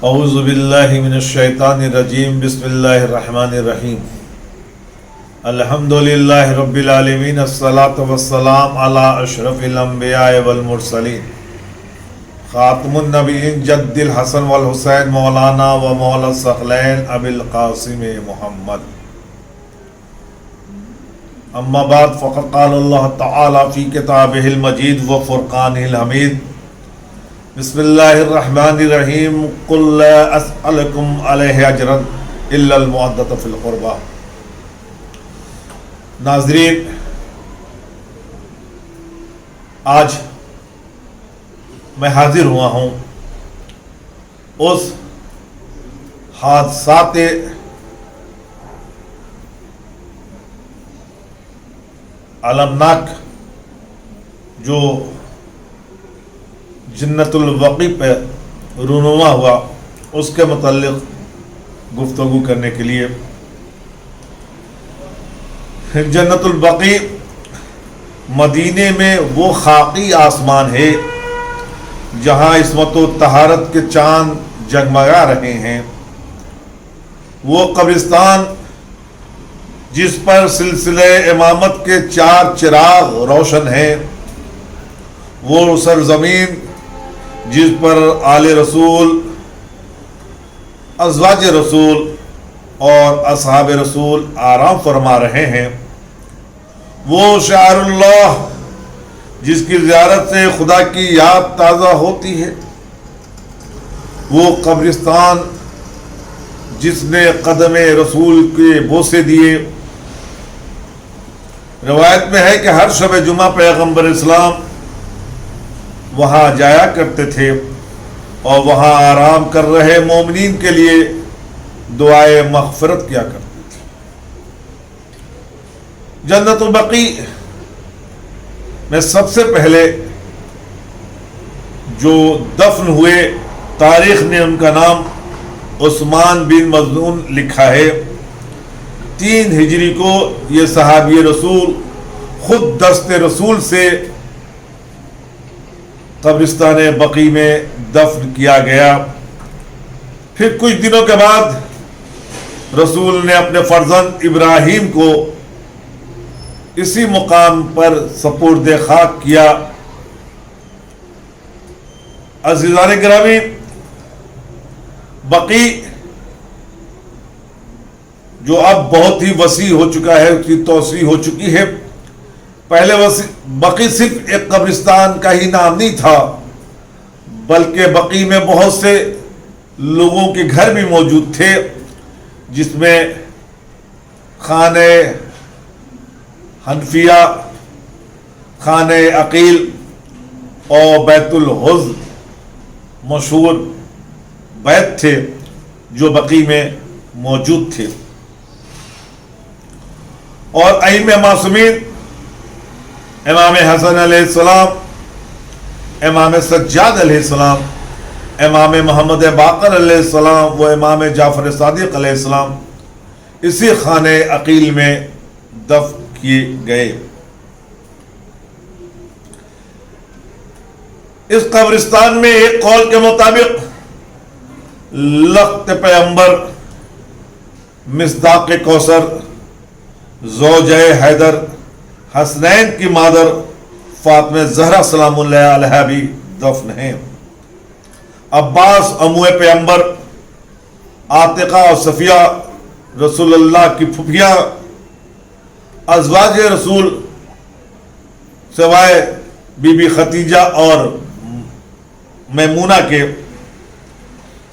اعوذ باللہ من الشیطان الرجیم بسم اللہ الرحمن الرحیم الحمدللہ رب العالمین الصلاة والسلام علی اشرف الانبیاء والمرسلین خاتم النبیین جد الحسن والحسین مولانا و مولا الثقلین ابی القاسم محمد اما بعد فقد قال اللہ تعالی فی کتابہ المجید و فرقانہ الحمید بسم اللہ الرحمن الرحیم قل لا اسألکم علیہ اجرا الا المودۃ فی القربى۔ ناظرین، آج میں حاضر ہوا ہوں اس حادثات المناک جو جنت البقیع پہ رونما ہوا اس کے متعلق گفتگو کرنے کے لیے۔ جنت البقیع مدینے میں وہ خاکی آسمان ہے جہاں عصمت و طہارت کے چاند جگمگا رہے ہیں، وہ قبرستان جس پر سلسلہ امامت کے 4 چراغ روشن ہیں، وہ سرزمین جس پر آل رسول، ازواج رسول اور اصحاب رسول آرام فرما رہے ہیں، وہ شعائر اللہ جس کی زیارت سے خدا کی یاد تازہ ہوتی ہے، وہ قبرستان جس نے قدم رسول کے بوسے دیے۔ روایت میں ہے کہ ہر شب جمعہ پیغمبر اسلام وہاں جایا کرتے تھے اور وہاں آرام کر رہے مومنین کے لیے دعائے مغفرت کیا کرتے تھے۔ جنت البقیع میں سب سے پہلے جو دفن ہوئے، تاریخ نے ان کا نام عثمان بن مظعون لکھا ہے۔ 3 ہجری کو یہ صحابی رسول خود دست رسول سے قبرستان بقیع میں دفن کیا گیا۔ پھر کچھ دنوں کے بعد رسول نے اپنے فرزند ابراہیم کو اسی مقام پر سپرد خاک کیا۔ عزیزان گرامی، بقیع جو اب بہت ہی وسیع ہو چکا ہے، اس کی توسیع ہو چکی ہے۔ پہلے بقیع صرف ایک قبرستان کا ہی نام نہیں تھا، بلکہ بقیع میں بہت سے لوگوں کے گھر بھی موجود تھے، جس میں خانہ حنفیہ، خانہ عقیل اور بیت الحزن مشہور بیت تھے جو بقیع میں موجود تھے۔ اور ائمہ معصومین امام حسن علیہ السلام، امام سجاد علیہ السلام، امام محمد باقر علیہ السلام و امام جعفر صادق علیہ السلام اسی خانہ عقیل میں دفن کیے گئے۔ اس قبرستان میں ایک قول کے مطابق لخت پیغمبر، مصداق کوثر، زوجہ حیدر، حسنین کی مادر فاطمہ زہرا سلام اللہ علیہا بھی دفن ہیں۔ عباس عموِ پیغمبر، عاتقہ اور صفیہ رسول اللہ کی پھوپھیاں، ازواج رسول سوائے بی بی خدیجہ اور میمونہ کے،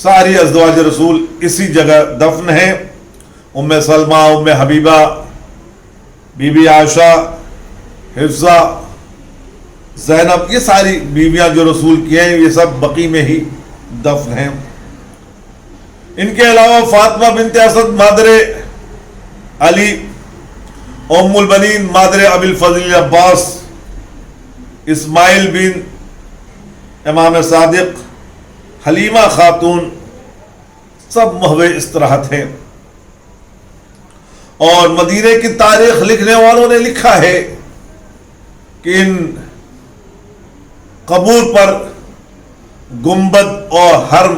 ساری ازواج رسول اسی جگہ دفن ہیں۔ ام سلمہ، ام حبیبہ، بی بی عائشہ، حفصہ، زینب، یہ ساری بیویاں جو رسول کی ہیں یہ سب بقیع میں ہی دفن ہیں۔ ان کے علاوہ فاطمہ بنت اسد مادر علی، ام البنین مادر ابی الفضل عباس، اسماعیل بن امام صادق، حلیمہ خاتون، سب محو استراحت ہیں۔ اور مدینے کی تاریخ لکھنے والوں نے لکھا ہے کہ ان قبور پر گنبد اور حرم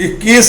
21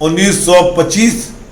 1925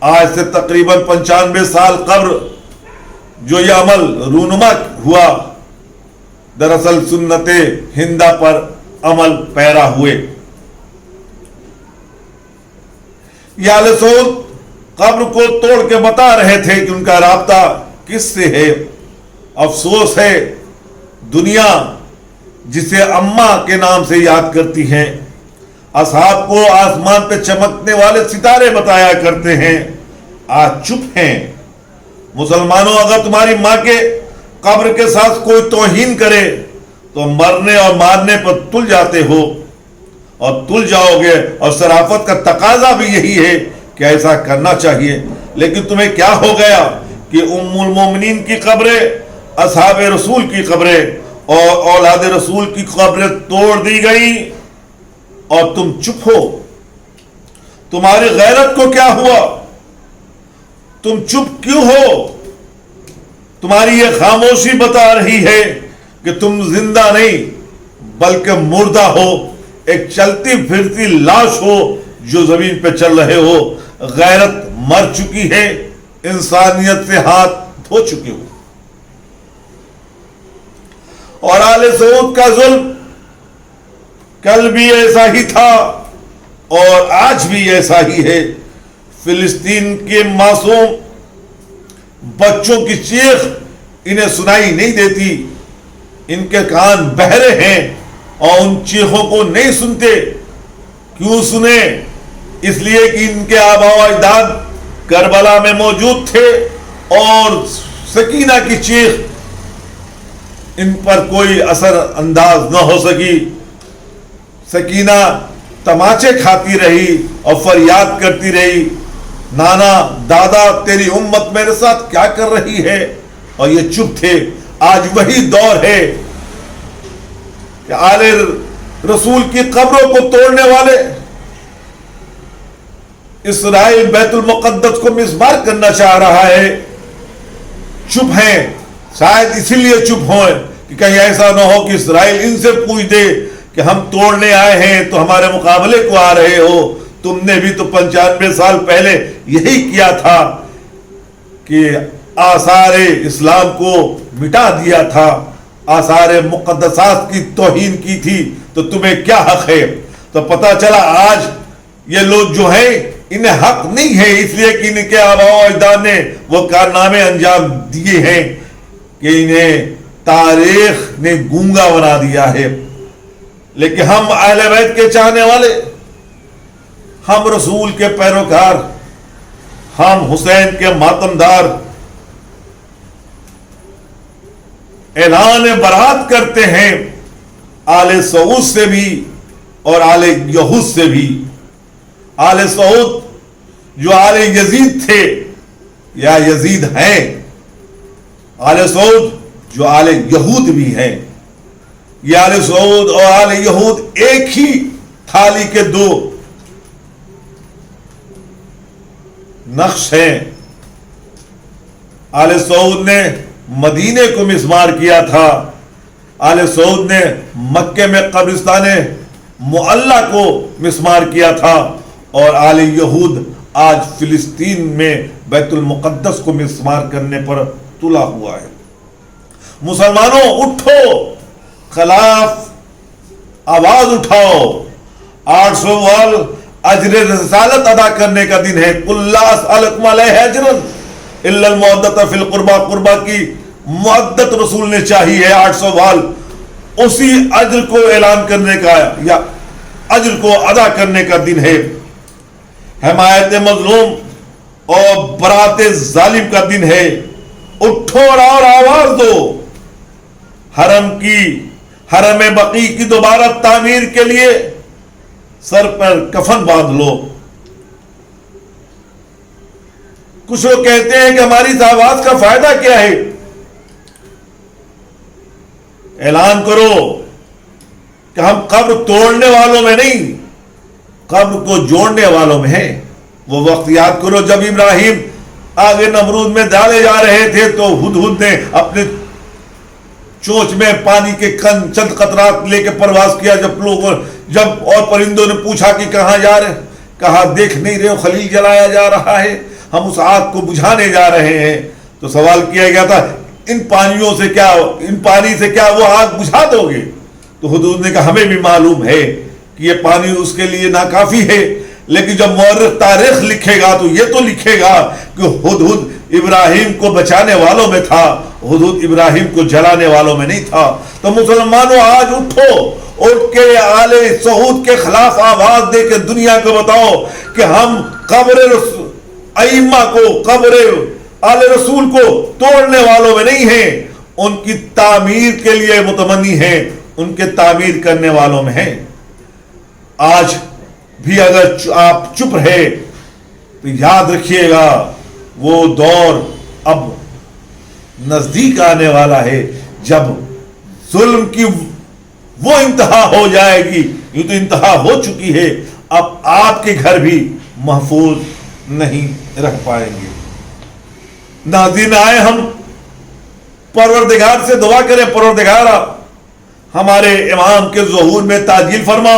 آج سے تقریباً 95 سال قبل جو یہ عمل رونما ہوا، دراصل سنت ہندہ پر عمل پیرا ہوئے۔ یہ آل سعود قبر کو توڑ کے بتا رہے تھے کہ ان کا رابطہ کس سے ہے۔ افسوس ہے دنیا جسے اماں کے نام سے یاد کرتی ہیں، اصحاب کو آسمان پہ چمکنے والے ستارے بتایا کرتے ہیں، آج چپ ہیں۔ مسلمانوں، اگر تمہاری ماں کے قبر کے ساتھ کوئی توہین کرے تو مرنے اور مارنے پر تل جاتے ہو اور تل جاؤ گے، اور شرافت کا تقاضا بھی یہی ہے کہ ایسا کرنا چاہیے۔ لیکن تمہیں کیا ہو گیا کہ ام المومنین کی قبریں، اصحاب رسول کی قبریں اور اولاد رسول کی قبریں توڑ دی گئی اور تم چپ ہو؟ تمہاری غیرت کو کیا ہوا؟ تم چپ کیوں ہو؟ تمہاری یہ خاموشی بتا رہی ہے کہ تم زندہ نہیں بلکہ مردہ ہو، ایک چلتی پھرتی لاش ہو جو زمین پہ چل رہے ہو۔ غیرت مر چکی ہے، انسانیت سے ہاتھ دھو چکے ہو۔ اور آل سعود کا ظلم کل بھی ایسا ہی تھا اور آج بھی ایسا ہی ہے۔ فلسطین کے معصوم بچوں کی چیخ انہیں سنائی نہیں دیتی، ان کے کان بہرے ہیں اور ان چیخوں کو نہیں سنتے۔ کیوں سنیں؟ اس لیے کہ ان کے آباء و اجداد کربلا میں موجود تھے اور سکینہ کی چیخ ان پر کوئی اثر انداز نہ ہو سکی۔ سکینہ تماچے کھاتی رہی اور فریاد کرتی رہی، نانا دادا تیری امت میرے ساتھ کیا کر رہی ہے، اور یہ چپ تھے۔ آج وہی دور ہے کہ آل رسول کی قبروں کو توڑنے والے اسرائیل بیت المقدس کو مسمار کرنا چاہ رہا ہے، چپ ہیں۔ شاید اسی لیے چپ ہوئے کہ کہیں ایسا نہ ہو کہ اسرائیل ان سے پوچھ دے کہ ہم توڑنے آئے ہیں تو ہمارے مقابلے کو آ رہے ہو، تم نے بھی تو 95 سال پہلے یہی کیا تھا کہ آثار اسلام کو مٹا دیا تھا، آثار مقدسات کی توہین کی تھی، تو تمہیں کیا حق ہے؟ تو پتہ چلا آج یہ لوگ جو ہیں انہیں حق نہیں ہے، اس لیے کہ ان کے آباء و اجداد نے وہ کارنامے انجام دیے ہیں کہ انہیں تاریخ نے گونگا بنا دیا ہے۔ لیکن ہم اہل بیت کے چاہنے والے، ہم رسول کے پیروکار، ہم حسین کے ماتمدار اعلان برات کرتے ہیں آل سعود سے بھی اور آل یہود سے بھی۔ آل سعود جو آل یزید تھے یا یزید ہیں، آل سعود جو آل یہود بھی ہیں۔ یہ آل سعود اور آل یہود ایک ہی تھالی کے دو نقش ہیں۔ آل سعود نے مدینے کو مسمار کیا تھا، آل سعود نے مکے میں قبرستان معلی کو مسمار کیا تھا، اور آل یہود آج فلسطین میں بیت المقدس کو مسمار کرنے پر تلا ہوا ہے۔ مسلمانوں اٹھو، خلاف آواز اٹھاؤ۔ 800 وال اجر رسالت ادا کرنے کا دن ہے۔ قل لا اسألکم علیہ اجرا الا المودۃ فی القربى، قربا کی مودت رسول نے چاہی ہے 800 وال، اسی اجر کو اعلان کرنے کا یا اجر کو ادا کرنے کا دن ہے۔ حمایت مظلوم اور برات ظالم کا دن ہے۔ اٹھو اور آواز دو۔ حرم بقیع کی دوبارہ تعمیر کے لیے سر پر کفن باندھ لو۔ کچھ لوگ کہتے ہیں کہ ہماری اس آواز کا فائدہ کیا ہے؟ اعلان کرو کہ ہم قبر توڑنے والوں میں نہیں، قبر کو جوڑنے والوں میں ہیں۔ وہ وقت یاد کرو جب ابراہیم آگے نمرود میں ڈالے جا رہے تھے تو ہدہد نے اپنے چونچ میں پانی کے چند قطرات لے کے پرواز کیا۔ جب اور پرندوں نے پوچھا کہ کہاں جا رہے، کہا دیکھ نہیں رہے ہو خلیل جلایا جا رہا ہے۔ ہم اس آگ کو بجھانے جا رہے ہیں. تو سوال کیا گیا تھا ان پانی سے کیا وہ آگ بجھا دو گے؟ تو حضور نے کہا ہمیں بھی معلوم ہے کہ یہ پانی اس کے لیے ناکافی ہے، لیکن جب مورخ تاریخ لکھے گا تو یہ تو لکھے گا کہ ہدہد ابراہیم کو بچانے والوں میں تھا، ہدہد ابراہیم کو جلانے والوں میں نہیں تھا. تو مسلمانوں آج اٹھ کے آل سعود کے خلاف آواز دے کے دنیا کو بتاؤ کہ ہم قبر ائمہ کو، قبر آل رسول کو توڑنے والوں میں نہیں ہیں، ان کی تعمیر کے لیے متمنی ہیں، ان کے تعمیر کرنے والوں میں ہیں. آج بھی اگر آپ چپ رہے تو یاد رکھیے گا وہ دور اب نزدیک آنے والا ہے جب ظلم کی وہ انتہا ہو جائے گی. یہ تو انتہا ہو چکی ہے، اب آپ کے گھر بھی محفوظ نہیں رہ پائیں گے. ناظرین آئے ہم پروردگار سے دعا کریں، پروردگارا ہمارے امام کے ظہور میں تعجیل فرما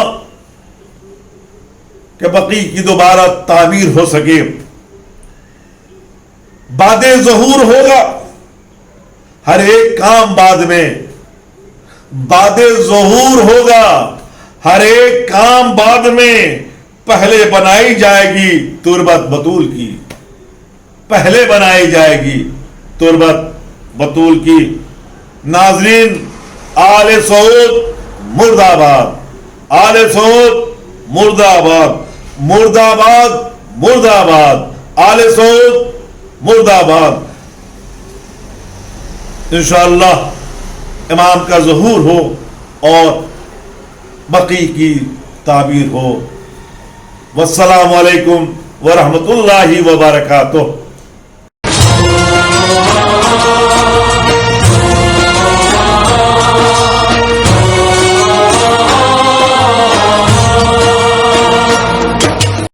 کہ بقی کی دوبارہ تعمیر ہو سکے. بعد ظہور ہوگا ہر ایک کام، بعد ظہور ہوگا ہر ایک کام بعد میں. پہلے بنائی جائے گی تربت بطول کی، پہلے بنائی جائے گی تربت بطول کی. ناظرین آل سعود مرد آباد، آل سعود مرد آباد، مرد آباد مرد آباد، آل سعود مرد آباد. انشاءاللہ امام کا ظہور ہو اور بقی کی تعبیر ہو. والسلام علیکم ورحمۃ اللہ وبرکاتہ.